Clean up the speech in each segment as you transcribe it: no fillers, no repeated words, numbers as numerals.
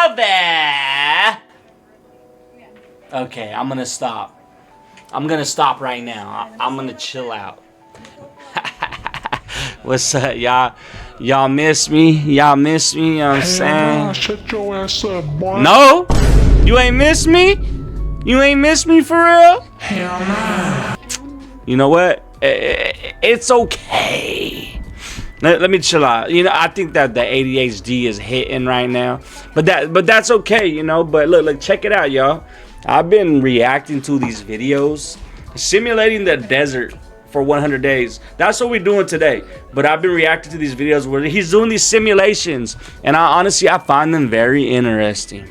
Cordova. Okay, I'm gonna stop. I'm gonna stop right now. I'm gonna chill out. What's up, y'all? Y'all miss me? Y'all miss me? You know what I'm saying? Shut your ass up, boy. No? You ain't miss me? You ain't miss me for real? Hell no. You know what? It's okay. Let me chill out. You know, I think that the ADHD is hitting right now, but that's okay. You know, but look, check it out, y'all. I've been reacting to these videos, simulating the desert for 100 days. That's what we're doing today. But I've been reacting to these videos where he's doing these simulations, and I find them very interesting.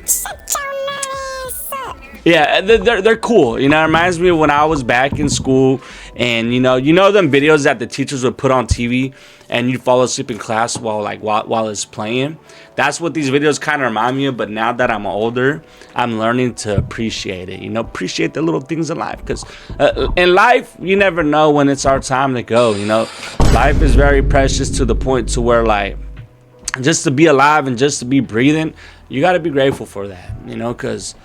Yeah, they're cool. You know, it reminds me of when I was back in school, and you know them videos that the teachers would put on TV, and you'd fall asleep in class while it's playing. That's what these videos kind of remind me of. But now that I'm older, I'm learning to appreciate it. You know, appreciate the little things in life, because in life you never know when it's our time to go. You know, life is very precious to the point to where, like, just to be alive and just to be breathing, you got to be grateful for that. You know, because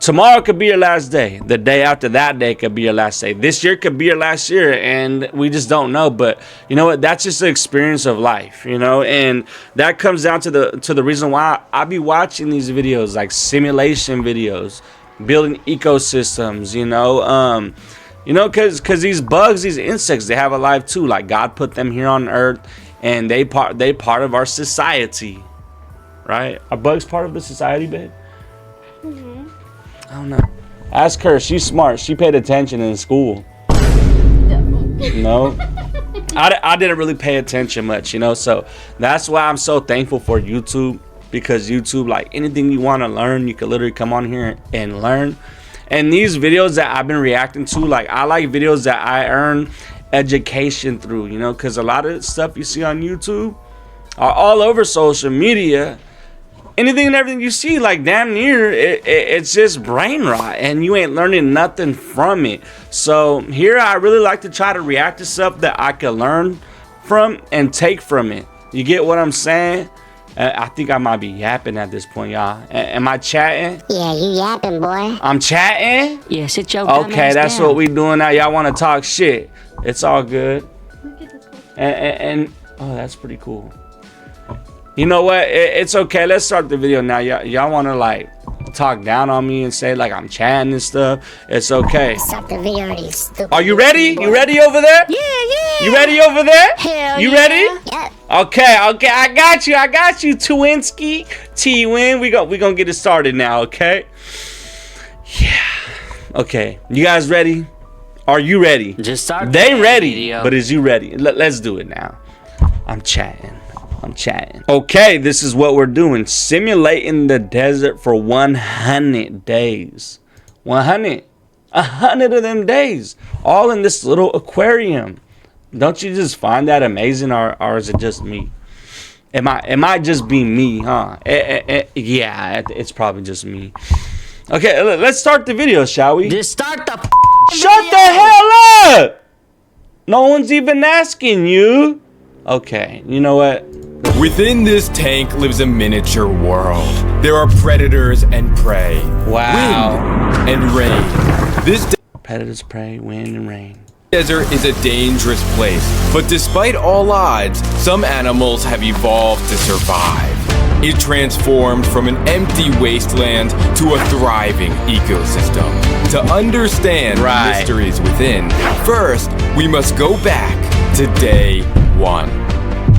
tomorrow could be your last day. The day after that day could be your last day. This year could be your last year, and we just don't know. But you know what? That's just the experience of life, you know. And that comes down to the reason why I be watching these videos, like simulation videos, building ecosystems, you know, because these bugs, these insects, they have a life too. Like God put them here on Earth, and they part of our society, right? Are bugs part of the society, babe? I don't know. Ask her. She's smart. She paid attention in school. No? I didn't really pay attention much, you know? So that's why I'm so thankful for YouTube. Because YouTube, like, anything you want to learn, you can literally come on here and learn. And these videos that I've been reacting to, like, I like videos that I earn education through, you know? Because a lot of the stuff you see on YouTube are all over social media. Anything and everything you see, like, damn near, it's just brain rot, and you ain't learning nothing from it. So here I really like to try to react to stuff that I can learn from and take from it. You get what I'm saying? I think I might be yapping at this point, y'all. Am I chatting? Yeah, you yapping, boy. I'm chatting? Yeah, sit your dumb Okay, ass that's down. what we doing now. Y'all want to talk shit. It's all good. And oh, that's pretty cool. You know what? It's okay. Let's start the video now. Y'all want to, like, talk down on me and say, like, I'm chatting and stuff. It's okay. Stop the video already, stupid. Are you ready? You ready over there? Yeah. You ready over there? Hell you yeah. ready? Yep. Okay. I got you, Twinski. T-Win. We gonna get it started now, okay? Yeah. Okay. You guys ready? Are you ready? Just start. They ready, video. but is you ready? Let's do it now. I'm chatting. Okay, this is what we're doing. Simulating the desert for 100 days. 100 of them days. All in this little aquarium. Don't you just find that amazing, or is it just me? It might just be me, huh? Yeah, it's probably just me. Okay, let's start the video, shall we? Just start the Shut video. the hell up! No one's even asking you. Okay, you know what? Within this tank lives a miniature world. There are predators and prey. Wow. Wind and rain. This Predators, prey, wind, and rain. desert is a dangerous place, but despite all odds, some animals have evolved to survive. It transformed from an empty wasteland to a thriving ecosystem. To understand the mysteries within, first, we must go back to day one.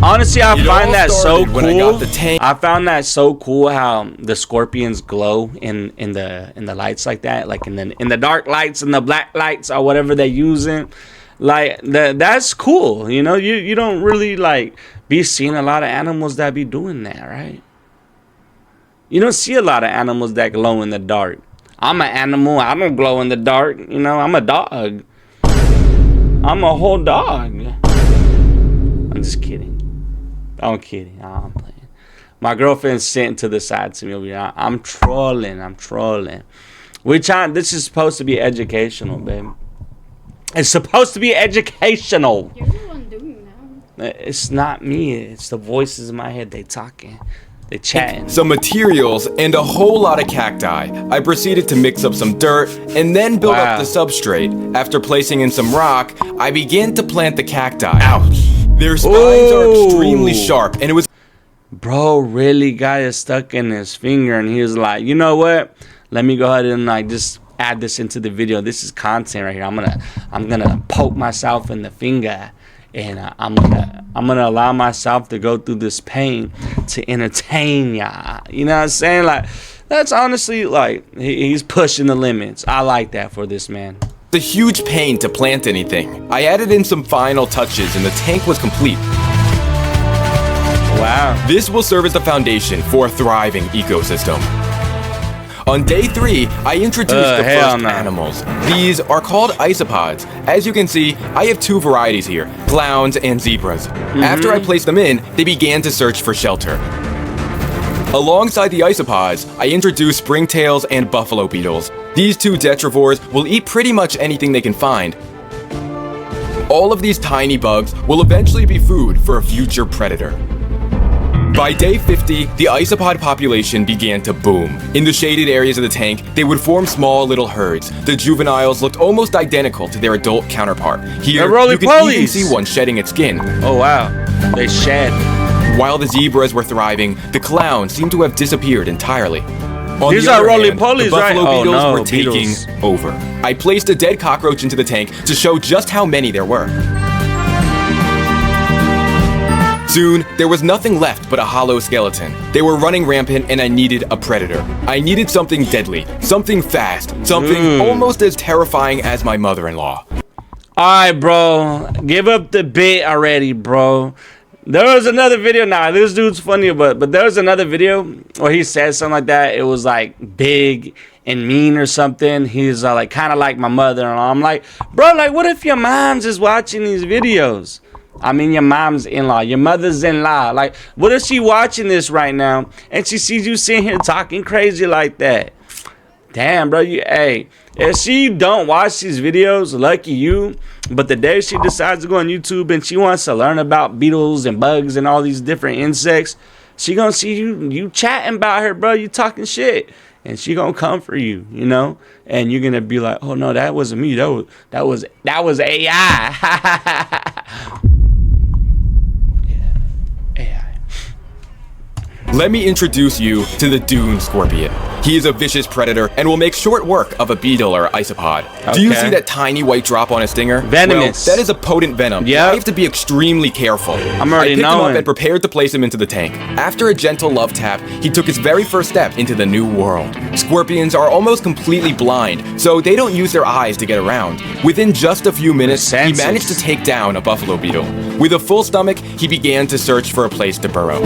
Honestly, I find that so when I got the cool. tank. I found that so cool how the scorpions glow in the lights like that, like in the dark lights and the black lights or whatever they're using. Like that's cool. You know, you don't really like be seeing a lot of animals that be doing that, right? You don't see a lot of animals that glow in the dark. I'm an animal. I don't glow in the dark. You know, I'm a dog. I'm a whole dog. I'm just kidding. I'm kidding. I'm playing. My girlfriend's sitting to the side to me. I'm trolling. This is supposed to be educational, babe. It's supposed to be educational. You're the one doing that. It's not me. It's the voices in my head. They talking. They chatting. some materials, and a whole lot of cacti. I proceeded to mix up some dirt and then build up the substrate. After placing in some rock, I began to plant the cacti. Ouch! Their spines are extremely sharp, and it was... Bro really got it stuck in his finger, and he was like, you know what? Let me go ahead and like just add this into the video. This is content right here. I'm gonna poke myself in the finger, and I'm gonna allow myself to go through this pain to entertain y'all. You know what I'm saying? Like, that's honestly like he's pushing the limits. I like that for this man. a huge pain to plant anything. I added in some final touches and the tank was complete. Wow. This will serve as the foundation for a thriving ecosystem. On day 3, I introduced the first animals. These are called isopods. As you can see, I have 2 varieties here, clowns and zebras. After I placed them in, they began to search for shelter. Alongside the isopods, I introduced springtails and buffalo beetles. These 2 detrivores will eat pretty much anything they can find. All of these tiny bugs will eventually be food for a future predator. By day 50, the isopod population began to boom. In the shaded areas of the tank, they would form small little herds. The juveniles looked almost identical to their adult counterpart. Here, you can even see one shedding its skin. Oh wow, they shed. While the zebras were thriving, the clowns seemed to have disappeared entirely. On These the are other roly hand, polies, the buffalo right? beetles Oh, no, were taking beetles. over. I placed a dead cockroach into the tank to show just how many there were. Soon, there was nothing left but a hollow skeleton. They were running rampant and I needed a predator. I needed something deadly, something fast, something almost as terrifying as my mother-in-law. Alright, bro. Give up the bit already, bro. There was another video. Nah, this dude's funny, but there was another video where he said something like that. It was like big and mean or something. He's like kind of like my mother-in-law. I'm like, bro, like what if your mom's just watching these videos? I mean, your mom's in-law, your mother's in-law. Like, what if she watching this right now and she sees you sitting here talking crazy like that? Damn, bro, hey, if she don't watch these videos, lucky you. But the day she decides to go on YouTube and she wants to learn about beetles and bugs and all these different insects, she gonna see you chatting about her, bro. You talking shit, and she gonna come for you, you know. And you're gonna be like, oh no, that wasn't me. That was AI. Let me introduce you to the dune scorpion. He is a vicious predator and will make short work of a beetle or isopod. Okay. Do you see that tiny white drop on his stinger? Venomous. Well, that is a potent venom. Yeah. I have to be extremely careful. I'm already I picked him knowing. up and prepared to place him into the tank. After a gentle love tap, he took his very first step into the new world. Scorpions are almost completely blind, so they don't use their eyes to get around. Within just a few minutes, he managed to take down a buffalo beetle. With a full stomach, he began to search for a place to burrow.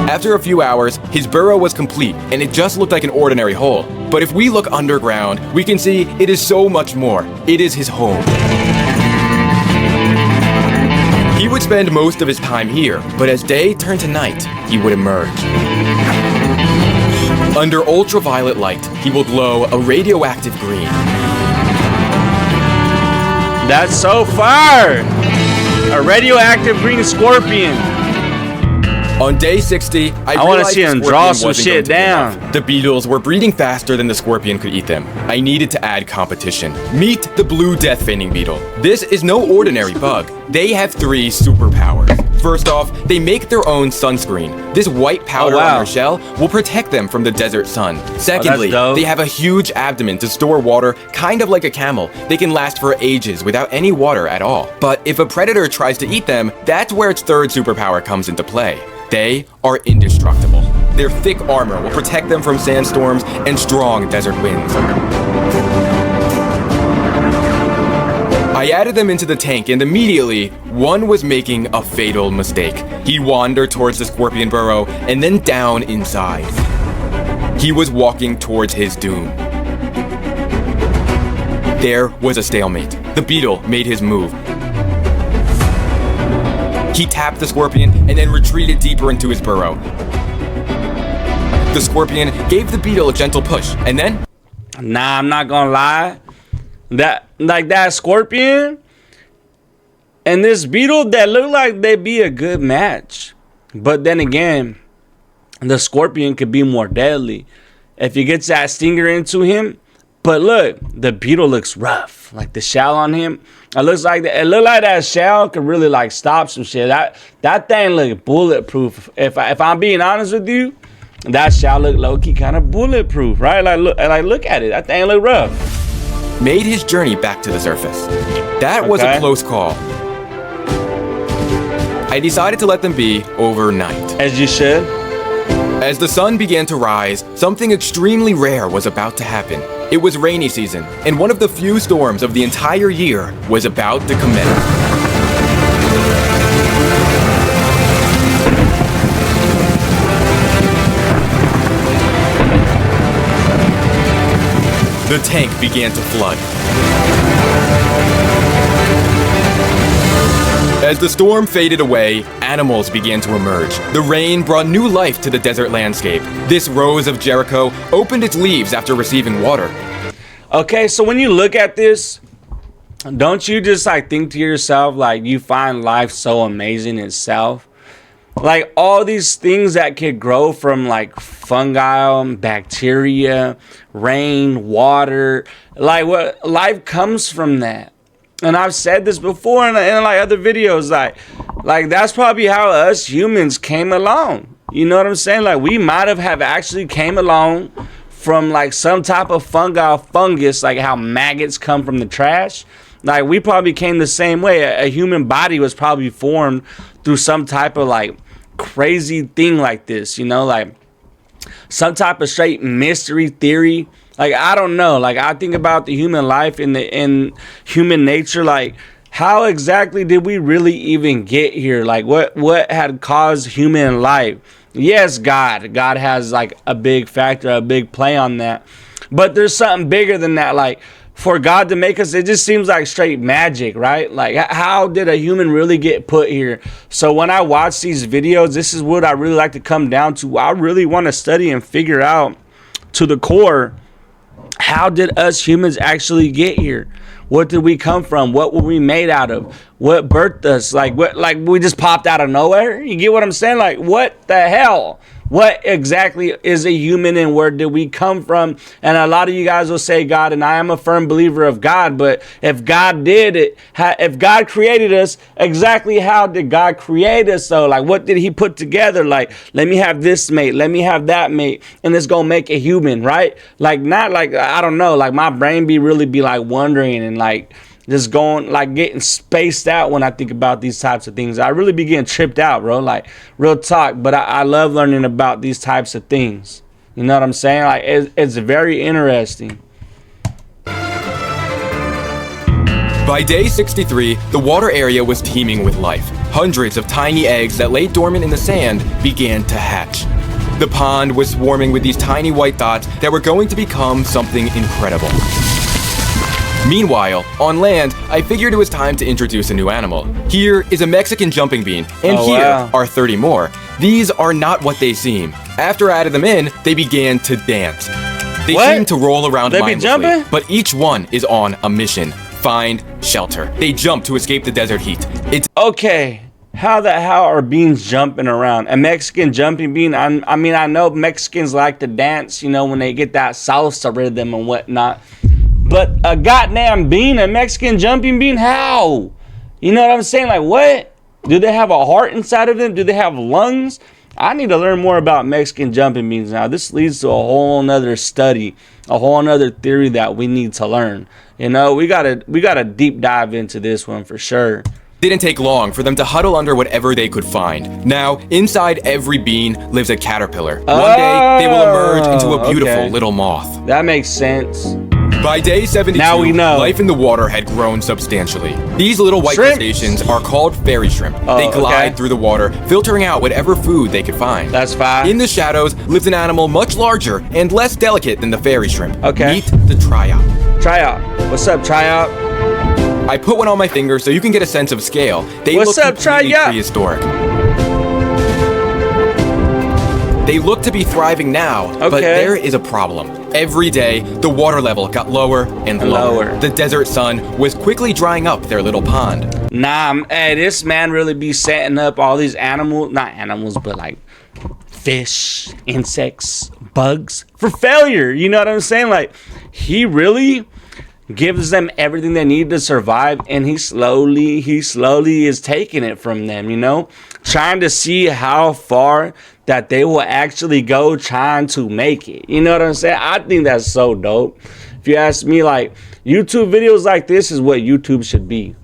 After a few hours, his burrow was complete, and it just looked like an ordinary hole. But if we look underground, we can see it is so much more. It is his home. He would spend most of his time here, but as day turned to night, he would emerge. Under ultraviolet light, he will glow a radioactive green. That's so far. A radioactive green scorpion. On day 60, I want to see him draw some shit down. The beetles were breeding faster than the scorpion could eat them. I needed to add competition. Meet the blue death feigning beetle. This is no ordinary bug. They have 3 superpowers. First off, they make their own sunscreen. This white powder on their shell will protect them from the desert sun. Secondly, they have a huge abdomen to store water, kind of like a camel. They can last for ages without any water at all. But if a predator tries to eat them, that's where its 3rd superpower comes into play. They are indestructible. Their thick armor will protect them from sandstorms and strong desert winds. I added them into the tank and immediately, one was making a fatal mistake. He wandered towards the scorpion burrow and then down inside. He was walking towards his doom. There was a stalemate. The beetle made his move. He tapped the scorpion and then retreated deeper into his burrow. The scorpion gave the beetle a gentle push, and then... Nah, I'm not gonna lie. That scorpion and this beetle, that look like they'd be a good match. But then again, the scorpion could be more deadly if he gets that stinger into him. But look, the beetle looks rough. Like the shell on him, it looks like that shell could really like stop some shit. That thing look bulletproof. If I'm being honest with you, that shell look low-key kind of bulletproof, right? Look at it. That thing look rough. Made his journey back to the surface. That was a close call. I decided to let them be overnight. As you should. As the sun began to rise, something extremely rare was about to happen. It was rainy season, and one of the few storms of the entire year was about to commence. The tank began to flood. As the storm faded away, animals began to emerge. The rain brought new life to the desert landscape. This rose of Jericho opened its leaves after receiving water. Okay, so when you look at this, don't you just like think to yourself, like you find life so amazing itself? Like all these things that could grow from like fungi, bacteria, rain, water, like what life comes from that. And I've said this before in like other videos, like that's probably how us humans came along. You know what I'm saying? Like we might have actually came along from like some type of fungus, like how maggots come from the trash. Like we probably came the same way. A human body was probably formed through some type of like crazy thing like this, you know, like some type of straight mystery theory. Like, I don't know. Like, I think about the human life and in human nature. Like, how exactly did we really even get here? Like, what had caused human life? Yes, God has like a big factor, a big play on that. But there's something bigger than that. Like, for God to make us, it just seems like straight magic, right? Like, how did a human really get put here? So when I watch these videos, this is what I really like to come down to. I really want to study and figure out to the core, how did us humans actually get here? What did we come from? What were we made out of? What birthed us? Like we just popped out of nowhere? You get what I'm saying? Like, what the hell? What exactly is a human and where did we come from? And a lot of you guys will say God, and I am a firm believer of God, but if God did it, if God created us, exactly how did God create us? So like, what did he put together? Like, let me have this mate, let me have that mate, and it's gonna make a human, right? Like, not like, I don't know, like my brain really be like wondering and like just going, like getting spaced out when I think about these types of things. I really be getting tripped out, bro, like real talk. But I love learning about these types of things. You know what I'm saying? Like it's very interesting. By day 63, the water area was teeming with life. Hundreds of tiny eggs that lay dormant in the sand began to hatch. The pond was swarming with these tiny white dots that were going to become something incredible. Meanwhile, on land, I figured it was time to introduce a new animal. Here is a Mexican jumping bean, and here are 30 more. These are not what they seem. After I added them in, they began to dance. They seem to roll around mindlessly, but each one is on a mission. Find shelter. They jump to escape the desert heat. It's okay. How are beans jumping around? A Mexican jumping bean? I mean, I know Mexicans like to dance, you know, when they get that salsa rhythm and whatnot. But a goddamn bean, a Mexican jumping bean, how? You know what I'm saying? Like, what? Do they have a heart inside of them? Do they have lungs? I need to learn more about Mexican jumping beans now. This leads to a whole nother study, a whole nother theory that we need to learn. You know, we gotta deep dive into this one for sure. Didn't take long for them to huddle under whatever they could find. Now, inside every bean lives a caterpillar. One day, they will emerge into a beautiful little moth. That makes sense. By day 72, now we know. Life in the water had grown substantially. These little white crustaceans are called fairy shrimp. They glide through the water, filtering out whatever food they could find. That's fine. In the shadows lives an animal much larger and less delicate than the fairy shrimp. Okay. Meet the tryout. Tryout. What's up, tryout? I put one on my finger so you can get a sense of scale. They look completely prehistoric. They look to be thriving now, but there is a problem. Every day, the water level got lower and lower. The desert sun was quickly drying up their little pond. Nah, hey, this man really be setting up all these animals, not animals, but like fish, insects, bugs for failure. You know what I'm saying? Like, he really gives them everything they need to survive, and he slowly is taking it from them, you know, trying to see how far that they will actually go trying to make it. You know what I'm saying? I think that's so dope. If you ask me, like, YouTube videos like this is what YouTube should be.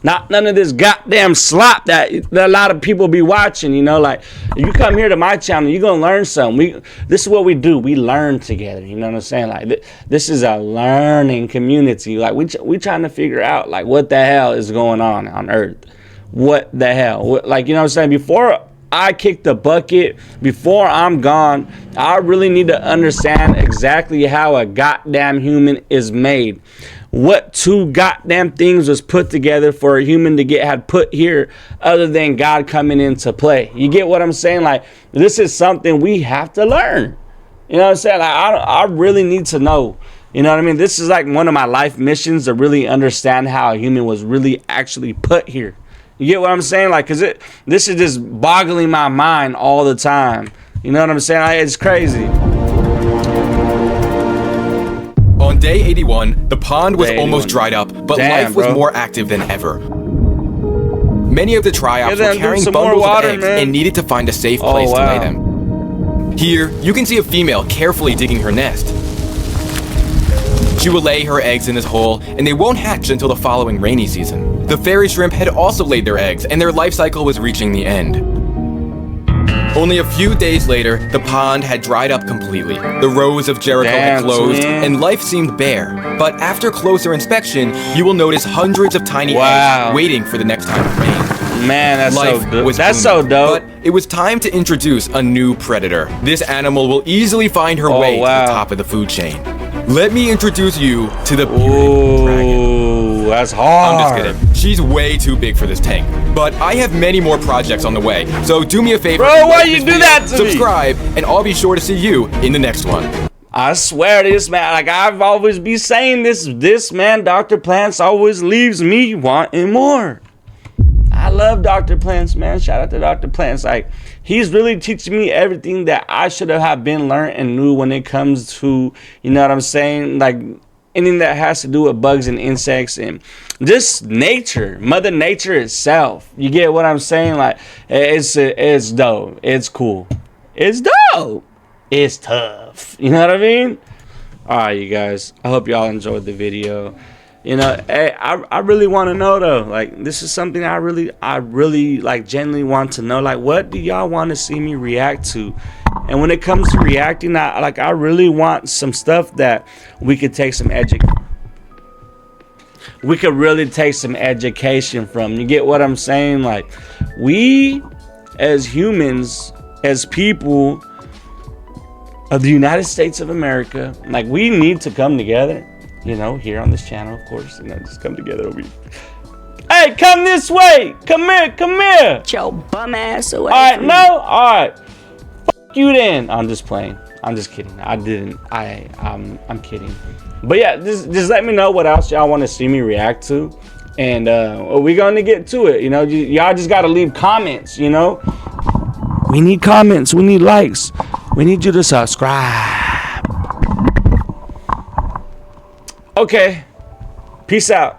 Not none of this goddamn slop that a lot of people be watching, you know. Like, if you come here to my channel, you're gonna learn something. This is what we do. We learn together, you know what I'm saying? Like, this is a learning community. Like, we trying to figure out, like, what the hell is going on Earth. What the hell? Like, you know what I'm saying? Before I kick the bucket, before I'm gone, I really need to understand exactly how a goddamn human is made. What two goddamn things was put together for a human to had put here other than God coming into play? You get what I'm saying? Like, this is something we have to learn. You know what I'm saying? Like, I really need to know. You know what I mean? This is like one of my life missions, to really understand how a human was really actually put here. You get what I'm saying? Like, cause this is just boggling my mind all the time. You know what I'm saying? Like, it's crazy. On day 81, the pond was almost dried up, but life was more active than ever. Many of the triops were carrying bundles of eggs and needed to find a safe place to lay them. Here, you can see a female carefully digging her nest. She will lay her eggs in this hole, and they won't hatch until the following rainy season. The fairy shrimp had also laid their eggs, and their life cycle was reaching the end. Only a few days later, the pond had dried up completely. The rows of Jericho had closed, and life seemed bare. But after closer inspection, you will notice hundreds of tiny eggs waiting for the next time of rain. Man, that's life so dope. Was that's booming, so dope. But it was time to introduce a new predator. This animal will easily find her way to the top of the food chain. Let me introduce you to the bearded dragon. That's hard. I'm just kidding. She's way too big for this tank. But I have many more projects on the way. So do me a favor. Bro, why you do that to me? Subscribe, and I'll be sure to see you in the next one. I swear this, man. Like, I've always be saying this man, Dr. Plants, always leaves me wanting more. I love Dr. Plants, man. Shout out to Dr. Plants. Like, he's really teaching me everything that I should have been learned and knew when it comes to, you know what I'm saying? Like, anything that has to do with bugs and insects and just nature, Mother Nature itself. You get what I'm saying? Like, it's dope. It's cool. It's dope. It's tough. You know what I mean? All right, you guys. I hope y'all enjoyed the video. You know, hey, I really want to know, though. Like, this is something I really like genuinely want to know. Like, what do y'all want to see me react to? And when it comes to reacting, I really want some stuff that we could take some we could really take some education from. You get what I'm saying? Like, we as humans, as people of the United States of America, like, we need to come together. You know, here on this channel, of course, you know, just come together over here. Hey, come this way. Come here. Get your bum ass away. All right, no? All right. Fuck you then. I'm just playing. I'm just kidding. I'm kidding. But yeah, just let me know what else y'all want to see me react to. And we're going to get to it. You know, y'all just got to leave comments, you know. We need comments. We need likes. We need you to subscribe. Okay. Peace out.